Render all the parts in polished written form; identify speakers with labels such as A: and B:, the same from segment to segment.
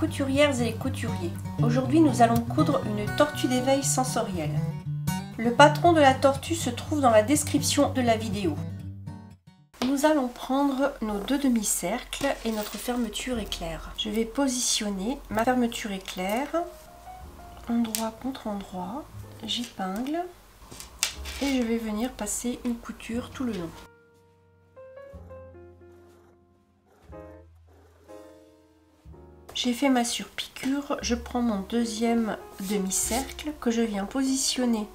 A: couturières et les couturiers. Aujourd'hui, nous allons coudre une tortue d'éveil sensorielle. Le patron de la tortue se trouve dans la description de la vidéo. Nous allons prendre nos deux demi-cercles et notre fermeture éclair. Je vais positionner ma fermeture éclair, endroit contre endroit, j'épingle et je vais venir passer une couture tout le long. J'ai fait ma surpiqûre, je prends mon deuxième demi-cercle que je viens positionner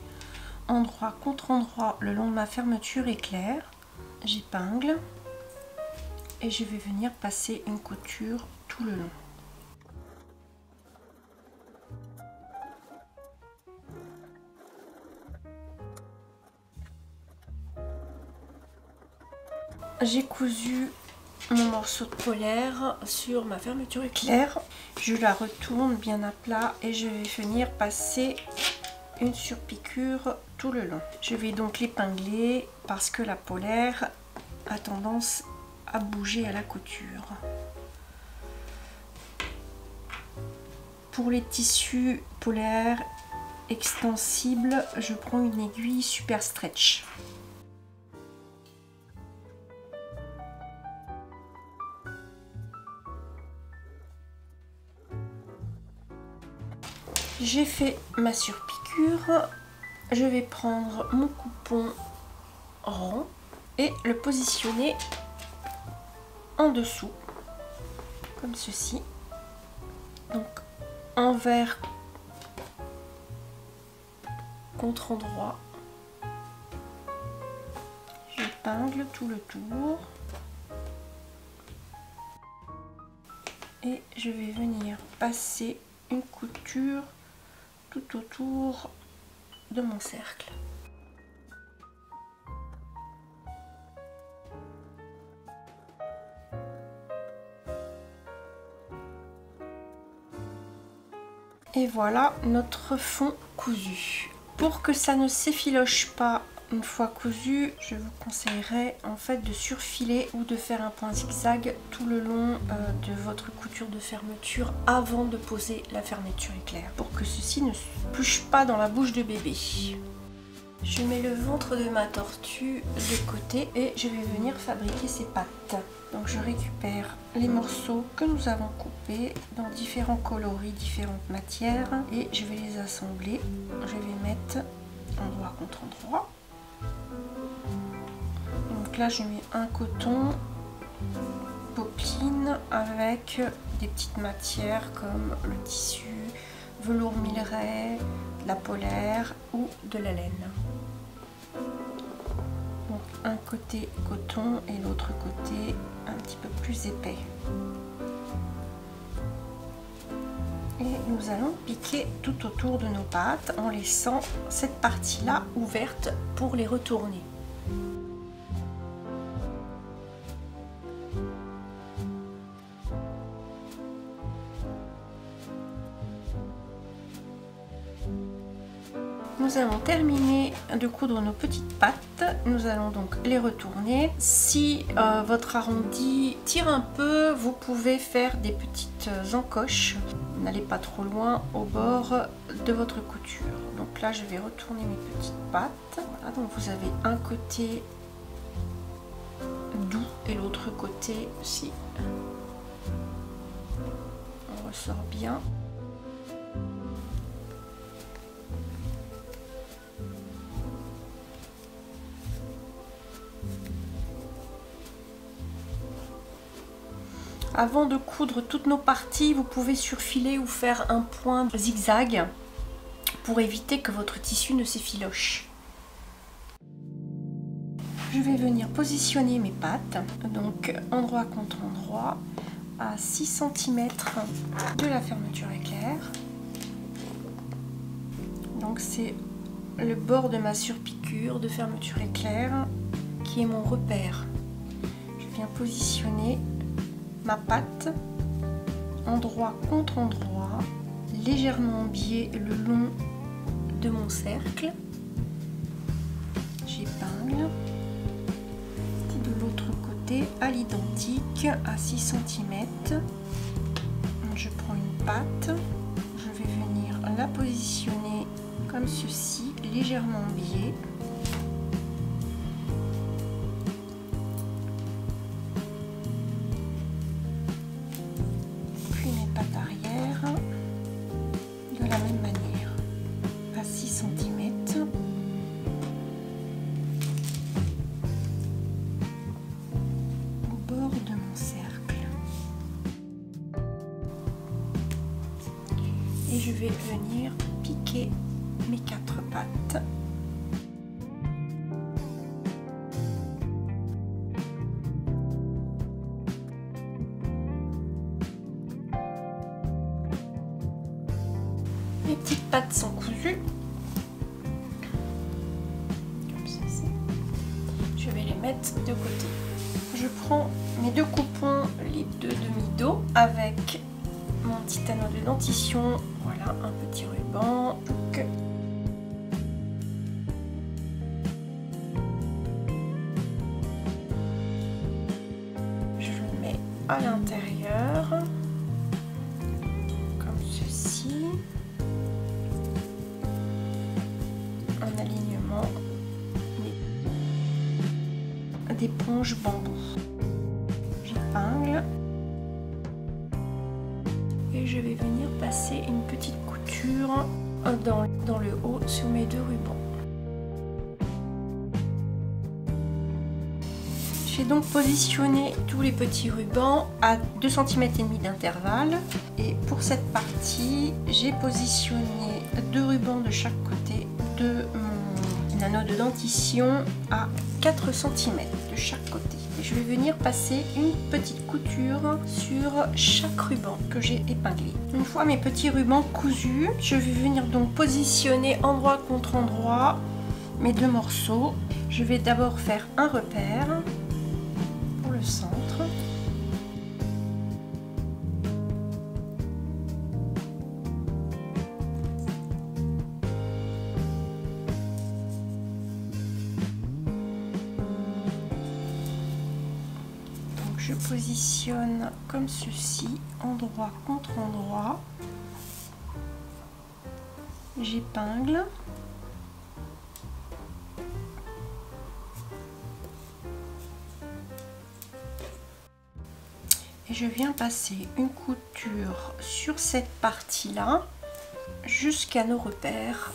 A: endroit contre endroit le long de ma fermeture éclair, j'épingle et je vais venir passer une couture tout le long. J'ai cousu mon morceau de polaire sur ma fermeture éclair, je la retourne bien à plat et je vais venir passer une surpiqûre tout le long. Je vais donc l'épingler parce que la polaire a tendance à bouger à la couture. Pour les tissus polaires extensibles, je prends une aiguille super stretch. J'ai fait ma surpiqûre, je vais prendre mon coupon rond et le positionner en dessous, comme ceci. Donc envers contre endroit, j'épingle tout le tour et je vais venir passer une couture tout autour de mon cercle. Et voilà notre fond cousu. Pour que ça ne s'effiloche pas une fois cousu, je vous conseillerais en fait de surfiler ou de faire un point zigzag tout le long de votre couture de fermeture avant de poser la fermeture éclair pour que ceci ne se pluche pas dans la bouche de bébé. Je mets le ventre de ma tortue de côté et je vais venir fabriquer ses pattes. Donc je récupère les morceaux que nous avons coupés dans différents coloris, différentes matières et je vais les assembler. Je vais mettre endroit contre endroit. Donc là je mets un coton popeline avec des petites matières comme le tissu, velours milleret, la polaire ou de la laine. Donc un côté coton et l'autre côté un petit peu plus épais. Et nous allons piquer tout autour de nos pattes en laissant cette partie-là ouverte pour les retourner. Nous allons terminer de coudre nos petites pattes, nous allons donc les retourner. Si votre arrondi tire un peu, vous pouvez faire des petites encoches. N'allez pas trop loin au bord de votre couture. Donc là je vais retourner mes petites pattes. Voilà, donc vous avez un côté doux et l'autre côté aussi. On ressort bien. Avant de coudre toutes nos parties, vous pouvez surfiler ou faire un point zigzag pour éviter que votre tissu ne s'effiloche. Je vais venir positionner mes pattes, donc endroit contre endroit, à 6 cm de la fermeture éclair. Donc c'est le bord de ma surpiqûre de fermeture éclair qui est mon repère. Je viens positionner ma patte endroit contre endroit, légèrement biais le long de mon cercle. J'épingle. Et de l'autre côté à l'identique à 6 cm. Je prends une patte. Je vais venir la positionner comme ceci, légèrement biais. Puis mes pattes arrière de la même manière, à 6 cm. Au bord de mon cercle. Et je vais venir piquer mes 4 pattes. Mes petites pattes sont cousues. Comme ceci. Je vais les mettre de côté. Je prends mes 2 coupons, les 2 demi-dos avec mon petit anneau de dentition. Voilà, un petit ruban. Je le mets à l'intérieur, comme ceci, en alignement d'éponge bambou. J'épingle et je vais venir passer une petite couture dans le haut sur mes 2 rubans. J'ai donc positionné tous les petits rubans à 2 cm et demi d'intervalle, et pour cette partie j'ai positionné 2 rubans de chaque côté de mon anneau de dentition à 4 cm de chaque côté. Et je vais venir passer une petite couture sur chaque ruban que j'ai épinglé. Une fois mes petits rubans cousus, je vais venir donc positionner endroit contre endroit mes 2 morceaux. Je vais d'abord faire un repère pour le centre. Je positionne comme ceci, endroit contre endroit. J'épingle. Et je viens passer une couture sur cette partie-là jusqu'à nos repères.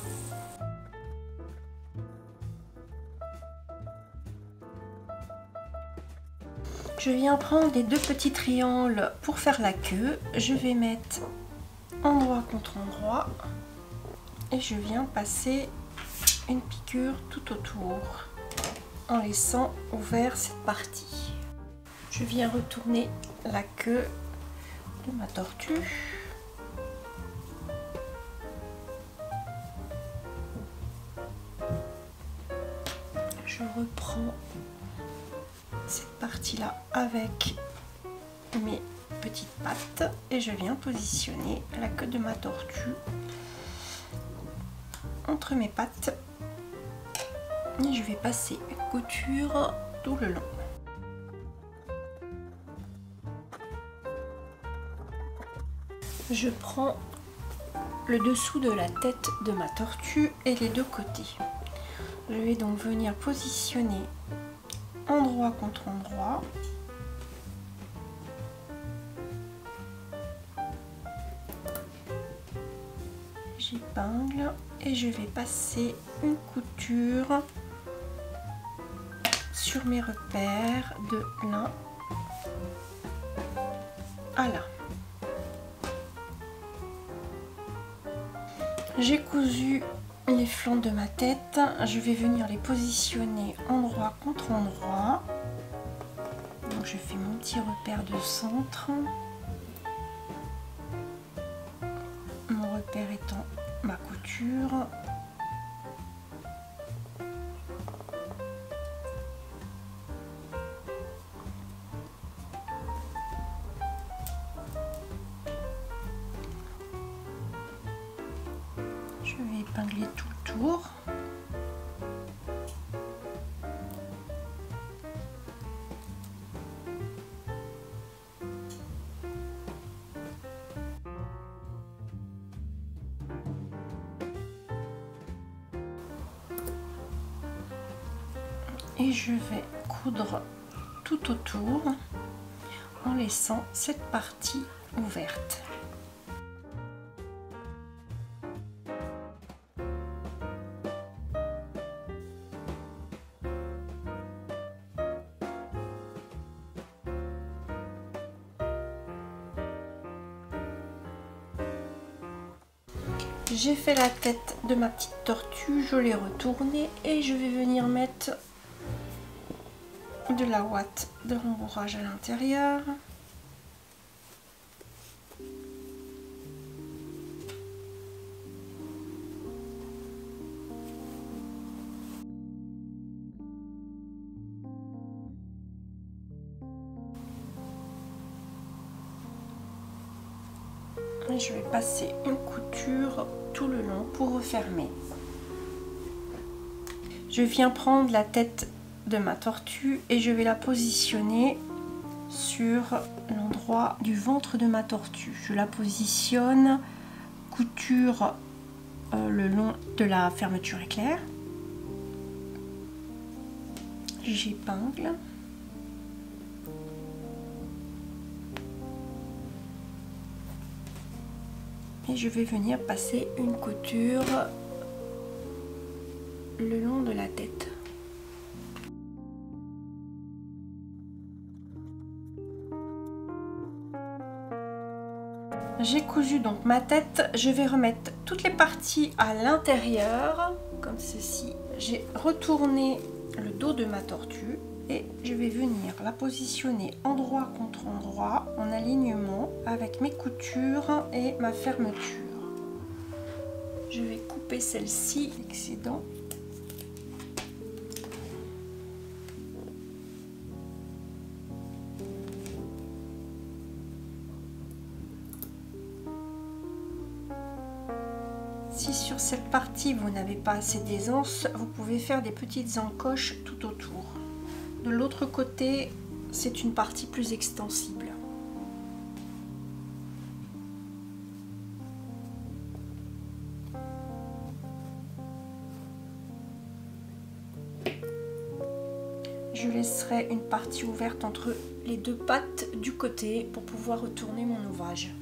A: Je viens prendre les 2 petits triangles pour faire la queue. Je vais mettre endroit contre endroit et je viens passer une piqûre tout autour en laissant ouvert cette partie. Je viens retourner la queue de ma tortue. Je reprends cette partie là avec mes petites pattes et je viens positionner la queue de ma tortue entre mes pattes et je vais passer une couture tout le long. Je prends le dessous de la tête de ma tortue et les 2 côtés. Je vais donc venir positionner endroit contre endroit. J'épingle et je vais passer une couture sur mes repères de là à là. J'ai cousu les flancs de ma tête, je vais venir les positionner endroit contre endroit. Donc je fais mon petit repère de centre. Mon repère étant ma couture. Je vais épingler tout le tour. et je vais coudre tout autour en laissant cette partie ouverte. J'ai fait la tête de ma petite tortue, je l'ai retournée et je vais venir mettre de la ouate de rembourrage à l'intérieur. Et je vais passer une couture tout le long pour refermer. Je viens prendre la tête de ma tortue et je vais la positionner sur l'endroit du ventre de ma tortue. Je la positionne, couture le long de la fermeture éclair. J'épingle. Et je vais venir passer une couture le long de la tête. J'ai cousu donc ma tête, je vais remettre toutes les parties à l'intérieur, comme ceci. J'ai retourné le dos de ma tortue et je vais venir la positionner endroit contre endroit en alignement avec mes coutures et ma fermeture. Je vais couper celle-ci, l'excédent. Si sur cette partie vous n'avez pas assez d'aisance, vous pouvez faire des petites encoches tout autour. De l'autre côté, c'est une partie plus extensible. Je laisserai une partie ouverte entre les deux pattes du côté pour pouvoir retourner mon ouvrage.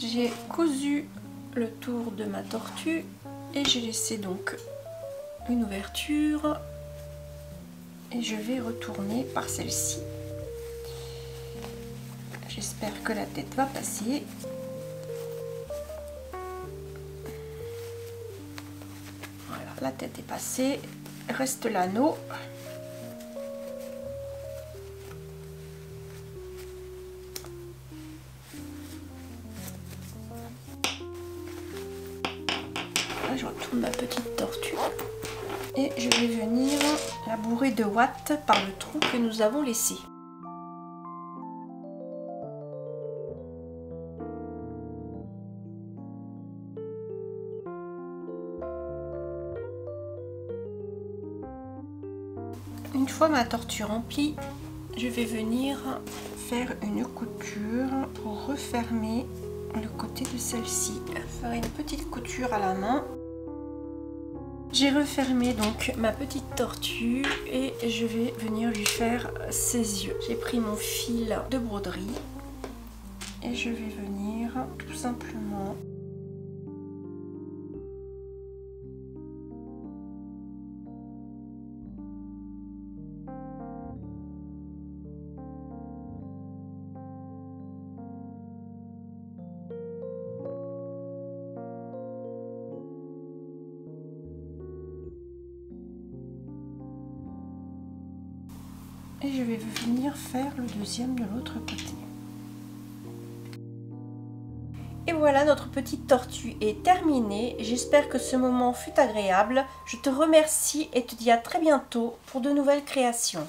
A: J'ai cousu le tour de ma tortue et j'ai laissé donc une ouverture et je vais retourner par celle-ci. J'espère que la tête va passer. Voilà, la tête est passée, reste l'anneau. Je retourne ma petite tortue et je vais venir la bourrer de ouate par le trou que nous avons laissé. Une fois ma tortue remplie, je vais venir faire une couture pour refermer le côté de celle-ci. Je ferai une petite couture à la main. J'ai refermé donc ma petite tortue et je vais venir lui faire ses yeux. J'ai pris mon fil de broderie et je vais venir tout simplement et je vais venir faire le deuxième de l'autre côté. voilà, notre petite tortue est terminée. J'espère que ce moment fut agréable. Je te remercie et te dis à très bientôt pour de nouvelles créations.